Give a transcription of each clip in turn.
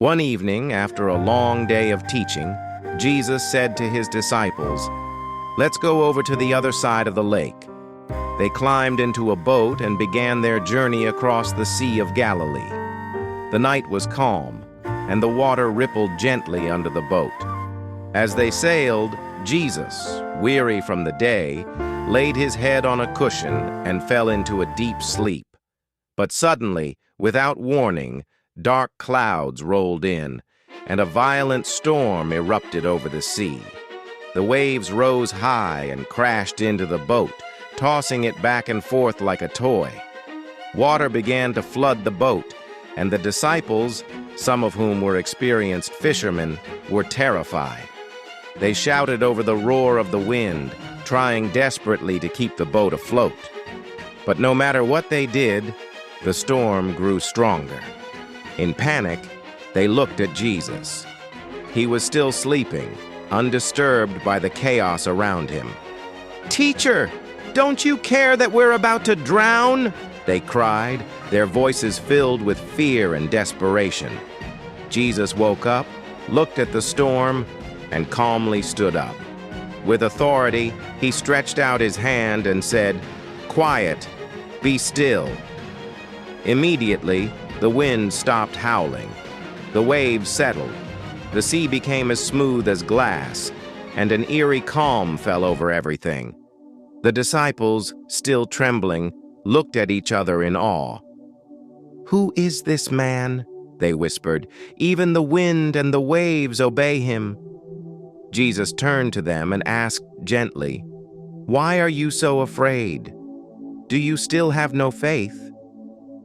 One evening, after a long day of teaching, Jesus said to his disciples, "Let's go over to the other side of the lake." They climbed into a boat and began their journey across the Sea of Galilee. The night was calm, and the water rippled gently under the boat. As they sailed, Jesus, weary from the day, laid his head on a cushion and fell into a deep sleep. But suddenly, without warning, dark clouds rolled in, and a violent storm erupted over the sea. The waves rose high and crashed into the boat, tossing it back and forth like a toy. Water began to flood the boat, and the disciples, some of whom were experienced fishermen, were terrified. They shouted over the roar of the wind, trying desperately to keep the boat afloat. But no matter what they did, the storm grew stronger. In panic, they looked at Jesus. He was still sleeping, undisturbed by the chaos around him. "Teacher, don't you care that we're about to drown?" they cried, their voices filled with fear and desperation. Jesus woke up, looked at the storm, and calmly stood up. With authority, he stretched out his hand and said, "Quiet, be still." Immediately, the wind stopped howling. The waves settled. The sea became as smooth as glass, and an eerie calm fell over everything. The disciples, still trembling, looked at each other in awe. "Who is this man?" they whispered. "Even the wind and the waves obey him." Jesus turned to them and asked gently, "Why are you so afraid? Do you still have no faith?"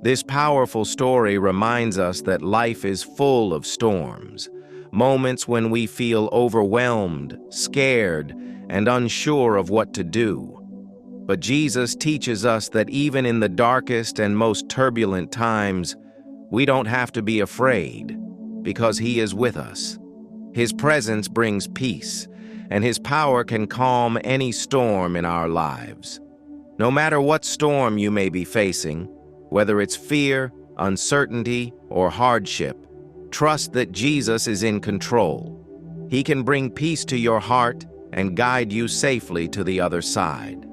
This powerful story reminds us that life is full of storms, moments when we feel overwhelmed, scared, and unsure of what to do. But Jesus teaches us that even in the darkest and most turbulent times, we don't have to be afraid, because He is with us. His presence brings peace, and His power can calm any storm in our lives. No matter what storm you may be facing, whether it's fear, uncertainty, or hardship, trust that Jesus is in control. He can bring peace to your heart and guide you safely to the other side.